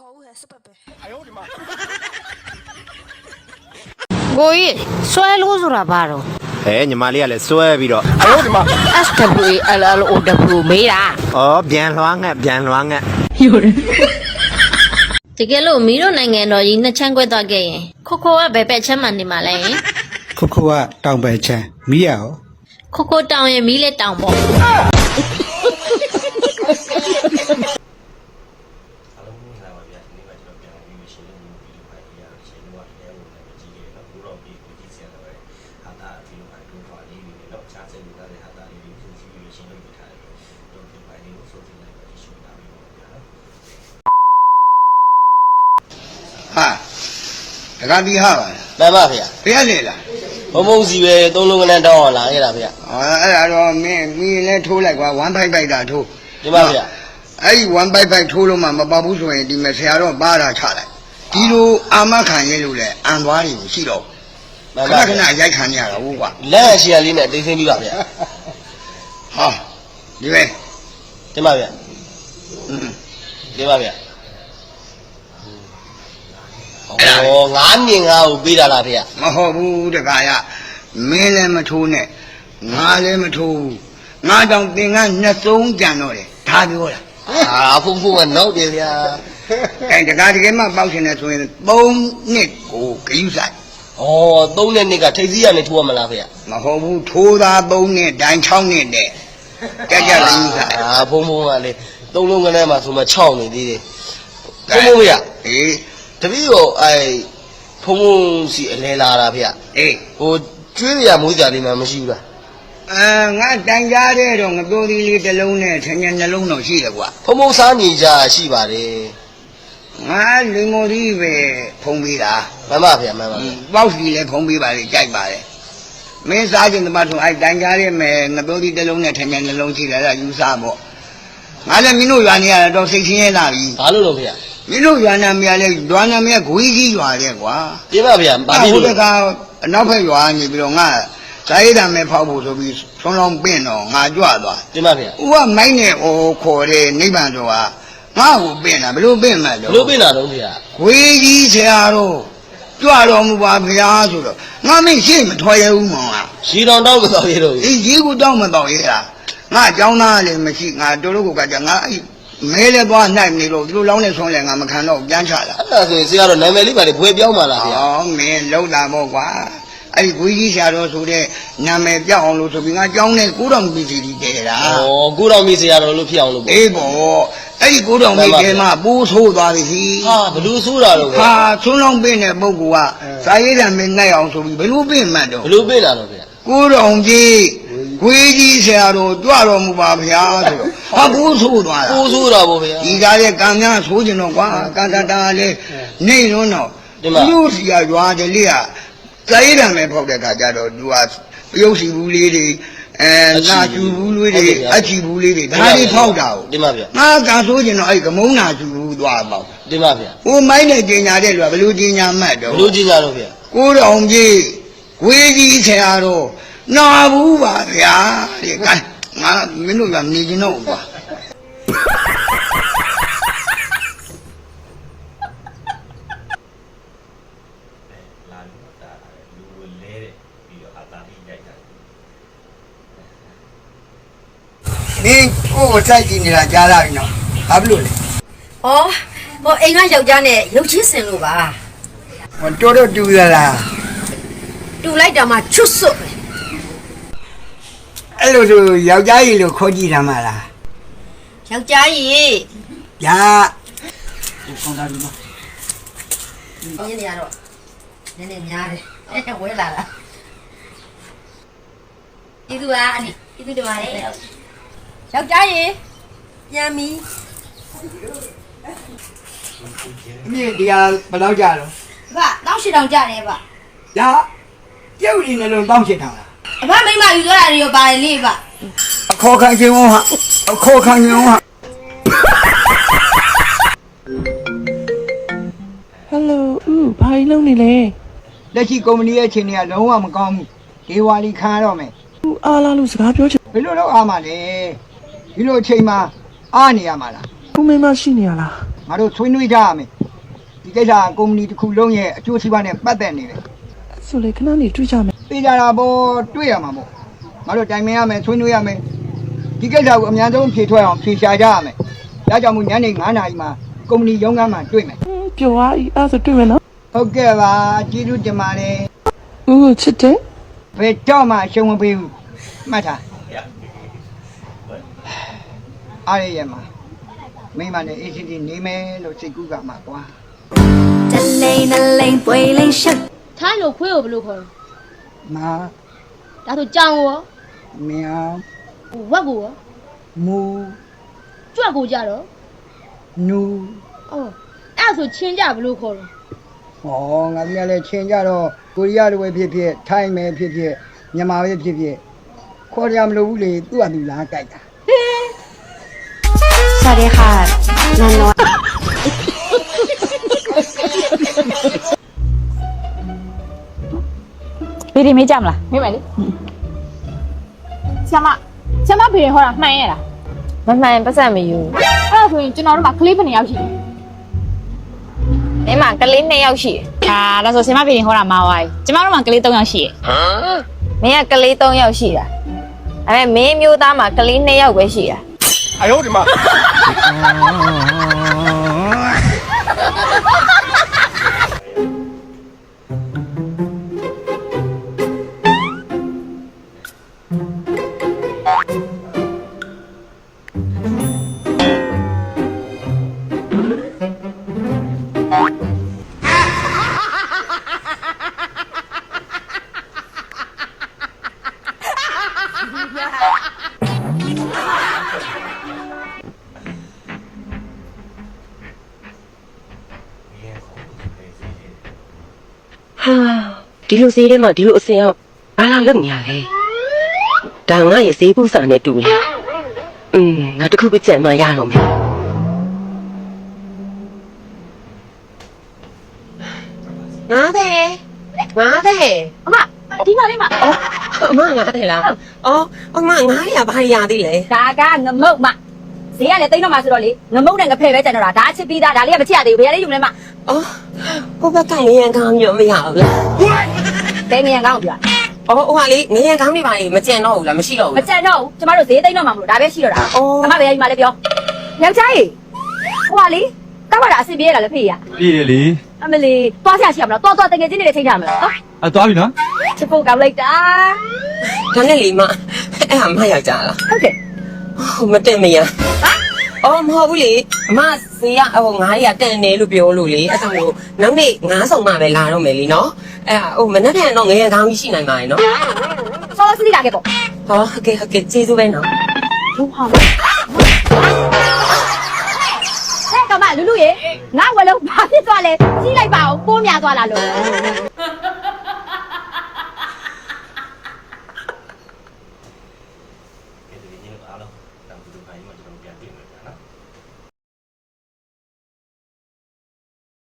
好还是不呗？哎呦我的妈！ကိုကြီးဆွဲလို့ဆိုတာဘာတော့ ညီမလေးကလည်းစွဲပြီးတော့ 哎呦我的妈！ SWLLOW မေးတာ ပြန်လွှမ်းငတ်ပြန်လွှမ်းငတ် တကယ်လို့မီးတို့နိုင်ငံတော်ကြီးနှစ်ချမ်းခွဲသွားခဲ့ရင်ခိုခိုကဘယ်ဘက်ချမ်းမှနေမှာလဲ ခိုခိုကတောင်ပယ်ချမ်းမီးရအောင် ခိုခိုတောင်ရင်မီးလည်းတောင်ပေါ့ ဟာတကားပြီးဟာပါ မှန်ပါဗျာ ဘယ်ရလေလား ဘုံဘုံစီပဲသုံးလုံးကနန်းတောင်းအောင်လာခဲ့တာဗျာ အဲ့ဒါတော့မင်းလည်းထိုးလိုက်ကွာ155တာထိုး ဒီပါဗျာ အဲ့ဒီ155ထိုးလို့မှမပေါဘူးဆိုရင်ဒီမဆရာတော့ပါတာချလိုက်ဒီလိုအာမခံရဲလို့လဲအံသွားတွေရှိတော့ မှန် ခ ပါ ဏခ ဗျာ ဏရိုက်ခံရတာဟုတ်ကွာ လက်အရှိရလေးနဲ့တိတ်သိမ်းပြီးပါဗျာ ဟာဒီပဲ ဒီပါဗျာဒီပါဗျာငါးမြင်ငါ့ကိုပေးတာလားဗျာ မဟုတ်ဘူးတကားရမင်းလည်းမထိုးနဲ့ငါလည်းမထိုးဘူးငါတောင်သင်ကနှစ်သုံးကြံတော့တယ်ဒါပြောတာ ဖုံဖုံကနောက်တယ်ဗျာ အဲ့တကားတကယ်မှပေါက်ရှင်နေဆိုရင်3နှစ်ကိုဂယုဆိုင် 3နဲ့နှစ်ကထိတ်စီးရနေထိုးရမလားဗျာ မဟုတ်ဘူးထိုးသား3နှစ်ဒိုင်6နှစ်နဲ့ကြက်ကြက်လေးဆိုင် ဖုံဖုံကလေသုံးလုံးကနန်းမှာဆိုမှ6နေသေးတယ်ဖုံဖုံဗျာ အေး တပည့်ရောဖုံဖုံစီအလဲလာတာဗျာ အေး ကျွေးရမိုးကြလေးမှမရှိဘူးလား ငါတိုင်ကြားတဲ့တော့ငပြိုးသီးလေးတစ်လုံးနဲ့ထင်မြင်နှလုံးတော့ရှိတယ်ကွာ ဖုံဖုံစားနေကြရှိပါတယ် ငါလူမိုသီးပဲဖုံးပေးတာ မှန်ပါဗျာမှန်ပါဗျာ ပေါက်စီလည်းဖုံးပေးပါလေကြိုက်ပါလေမင်းစားခြင်းတမဆိုအဲ့တိုင်ကြားတဲ့မယ်ငပြိုးသီးတစ်လုံးနဲ့ထင်မြင်နှလုံးရှိတယ်အဲ့ဒါယူစားပေါ့ငါလည်းမင်းတို့ရွာနေရတော့စိတ်ချင်းရဲလာပြီ ဘာလို့လို့ဗျာ မင်းတို့ရွာနာမရလဲရွာနာမရဂွေးကြီးရွာတဲ့ကွာ ပြပါဗျာဘာဖြစ် ဟို လို့ တကအနောက်ဘက်ရွာနေပြီးတော့ငါဇာယိတမဲဖောက်ဖို့ဆိုပြီးဆွန်းလောင်းပင့်တော့ငါကြွသွား ပြပါဗျာ ။ဦးကမိုင်းနဲ့ခေါ်တဲ့နိဗ္ဗာန်တော်ကငါ့ကိုပင့်တာဘယ်လိုပင့်မှလဲ ဘလို့ပြင်တာတော့ဗျာ ။ဝေကြီးဆရာတော်ကြွတော်မူပါဗျာဆိုတော့ငါမင်းရှေ့မထွက်ရဘူးမောင်က ရှီတောင်တောက်မတော်ရတော့ဘူး ။အေးကြီးကူတောင်းမတော့ရတာ။ငါအကြောင်းသားလည်းမရှိငါတို့တို့ကကြငါအဲ့မဲလဲသွားနိုင်နေလို့ဒီလိုလောင်းနေဆုံးလဲငါမခံတော့ပြန်ချလာ အဲ့ဒါဆိုရင်ဆရာတော်နာမည်လေးပါလေဘွယ်ပြောင်းပါလားဗျာ ။အော်မင်းလုံးတာပေါ့ကွာ။အဲ့ဒီဝေကြီးဆရာတော်ဆိုတဲ့နာမည်ပြောက်အောင်လို့ဆိုပြီးငါကြောင်းနဲ့ကိုတော်မီစီတီတဲတာ ကိုတော်မီဆရာတော်လို့ဖြစ်အောင်လို့ပေါ့ အေးပေါ့အဲ့ဒီကိုတော်မိခဲမှာပိုးဆိုးသွားပြီစီ ဟာဘလို့ဆိုးတာတော့ဗျာ ဟာဆွန်းလောင်းပင့်တဲ့ပုဂ္ဂိုလ်ကဇာယိတံမင်းနိုင်အောင်ဆိုပြီးဘယ်လိုပင့်မှတ်တော့ ဘလို့ပြင်တာတော့ဗျာ ကိုတော်ကြီးခွေးကြီးဆရာတော်ကြွတော်မူပါဗျာဆိုတော့ဟာပိုးဆိုးသွားတာ ကိုဆိုးတာပေါ့ဗျာ ဒီကားရဲ့ကံများဆိုးကျင်တော့ကွာကံတတာလေးနေလုံးတော့လူစီကရွာတယ်လေးကဇာယိတံမင်းဖောက်တဲ့ခါကျတော့သူကပြုတ်စီဘူးလေးတွေနာကျူဘူးလေးတွေအချီဘူးလေးတွေဒါလေးဖောက်တာကို တင်ပါဗျာ ငါကံဆိုးကျင်တော့အဲ့ကမုံနာကျူဘူးသွားပေါ့ တင်ပါဗျာ ဟိုမိုင်းနဲ့ကျင်ညာတဲ့လူကဘယ်လိုကျင်ညာမှတ်တော့ ဘလို့ကြည့်ကြတော့ဗျာ ကိုတော်ကြီးဝေကြီးဆရာတော်နာဘူးပါဗျာဒီကဲငါမင်းတို့ကနေကျင်တော့ကွာ လာလို့တာလူကိုလဲတဲ့ပြီးတော့အာတာတိရိုက်တာ နင်းကိုယ်ကိုစိုက်ကြည့်နေတာကြားလာပြီနော်ဘာဖြစ်လို့လဲ ဟောအိမ်ကယောက်ျားနဲ့ရုပ်ချင်းစင်လို့ပါ ဟောတော်တော်တူရလား တူလိုက်တာမှချွတ်စွတ်ပဲ အဲ့လိုဆိုယောက်ျားကြီးလို့ခေါ်ကြည့်တာမလား ယောက်ျားကြီး ဗျာ အင်းနေရတော့နည်းနည်းများတယ်ဝဲလာတာဒီသူကအနီဒီသူတို့ကလေယောက်ျားကြီးပြန်ပြီ အမြင့်တရားဘယ်တော့ကြတော့ ဗျတောင်းရှိတောင်ကြတယ်ဗျ ညာပြုတ်နေလို့တောင်းချင်တာလား အဖမိမယူသွားတာတွေရောပါတယ်လေဗျ အခေါ်ခံခြင်းဝဟာအခေါ်ခံခြင်းဝဟာ ဟယ်လိုဦးဘာကြီးလုံးနေလဲ လက်ရှိကုမ္ပဏီရဲ့အခြေအနေကလုံးဝမကောင်းဘူးဒေဝါလီခံရတော့မယ် ဦးအားလာလို့စကားပြောချင် ဘယ်လိုတော့အားမလဲဒီလိုအချိန်မှာအားနေရမှာလား ဦးမင်းမရှိနေရလား ငါတို့ဆွေးနွေးကြရမယ် ကိစ္စကုမ္ပဏီတစ်ခုလုံးရဲ့အကျိုးစီးပွားနဲ့ပတ်သက်နေတယ် ဆိုလေခဏနေတွေ့ကြမယ် သိကြတာပေါ့တွေ့ရမှာပေါ့ငါတို့တိုင်ပင်ရမယ်ဆွေးနွေးရမယ်ဒီကိစ္စကိုအများဆုံးဖြေထွက်အောင်ဖြေရှာကြရမယ်ဒါကြောင့်မို့ညနေ9 နာရီမှာကုမ္ပဏီရုံးခန်းမှာတွေ့မယ် ပျော်သွားပြီအဲ့ဆိုတွေ့မယ်နော် ဟုတ်ကဲ့ပါကျေးဇူးတင်ပါတယ် ဦးကိုချစ်တယ် ဘယ်တော့မှရှုံးမပေးဘူးမှတ်ထား ရ အားရရမှာမိမနဲ့ ACD နေမယ်လို့စိတ်ကူးကမှာကွာ ထိုင်းလို့ခွေးကိုဘယ်လိုခေါ်လဲ မာ ဒါဆိုကြောင်ရော မြောင် ဝက်ကိုရော မူ ကြွက်ကိုကြတော့ နူ အော်အဲ့ဆိုချင်းကြဘယ်လိုခေါ်လဲ ဟောငါကြီးကလည်းချင်းကြတော့ကိုရီးယားလိုပဲဖြစ်ဖြစ်ထိုင်းပဲဖြစ်ဖြစ်မြန်မာပဲဖြစ်ဖြစ်ခေါ်ရမလို့ဘူးလေသူ့အတူလားကြိုက်တာ สวัสดีค่ะนันนว ဖေဒီမေးကြမလားမေးမယ်လေဆရာမဖေရင်ဟောတာမှန်ရဲ့လား မမှန်ပတ်စံမယူ အဲ့ဒါဆိုရင်ကျွန်တော်တို့မှာကလေးဘယ်နှစ်ယောက်ရှိလဲ အဲမှာကလေး2ယောက်ရှိတယ် ဒါဆိုဆရာမဖေရင်ဟောတာမှားသွားပြီကျမတို့မှာကလေး3ယောက်ရှိရဲ့ မင်းကကလေး3ယောက်ရှိတာအဲမင်းမျိုးသားမှာကလေး2ယောက်ပဲရှိတာ ဒီလိုဈေးထဲမှာဒီလိုအစင်အောင်ဘာလာလုပ်နေရလဲဒါငါရဲ့ဈေးပူစာနဲ့တူနေငါတခုပဲကြံမှရတော့မယ်ငါတဲ့အမဒီမှာလေးမအမငါတဲ့လားအမငါရဘာရသေးလဲ ဒါကငမုတ်မဈေးကလည်းတိတ်တော့မှဆိုတော့လေငမုတ်နဲ့ငဖဲပဲကျန်တော့တာဒါအချစ်ပြီးသားဒါလေးကမချစ်ရသေးဘူးဘယ်ရလေးယူမလဲမ ဟိုဘက်ကငရံကောင်းမျိုးမရဘူးလား ဘယ်ငရံကောင်းပြော ဟိုဟာလေးငရံကောင်းနေပါလေမကြံတော့ဘူးလားမရှိတော့ မ ဘူး ကြံတော့ဘူးကျမတို့ဈေးတိတ်တော့မှမလို့ဒါပဲရှိတော့တာအမဘယ်ရယူမလဲပြောယောက်ျားကြီးဟိုကလေကောက်ပါတာအဆင်ပြေရလားလေဖေးရ ပြေးတယ်လေ အမလီတွားဆရာရှိရမလားတွားတကယ်ချင်းနေတဲ့ချိန်ထားမလား သွားပြီနော် ချစ်ဖို့ကောက်လိုက်တာ ဒါနဲ့လေမအဲ့ဟာမယောက်ကြလား ဟုတ်ကဲ့ မတက်မရမဟုတ်ဘူးလေအမဈေးကဟိုငါးရတန်နေလို့ပြောလို့လေအဲ့ဒါလို့နောက်နေ့ငါးဆောင်မှပဲလာတော့မယ်လीနော်အဲ့ဟိုမနှက်ပြန်တော့ငရံကောင်းကြီးရှိနိုင်ပါရဲ့နော် စောစတိလာခဲ့ပေါ့ ဟောဟုတ်ကဲ့ကျေးဇူးပဲနော် ဟုတ်ပါဘူးဟဲ့ကမလူလူရေငါဝယ်လုံးဘာဖြစ်သွားလဲကြီးလိုက်ပါဦးပိုးများသွားလားလို့ ကဲဒီနေ့အားလုံးတောင်သူတို့ခိုင်းမှကျွန်တော်ပြန်ပြင်မယ်ဗျာနော်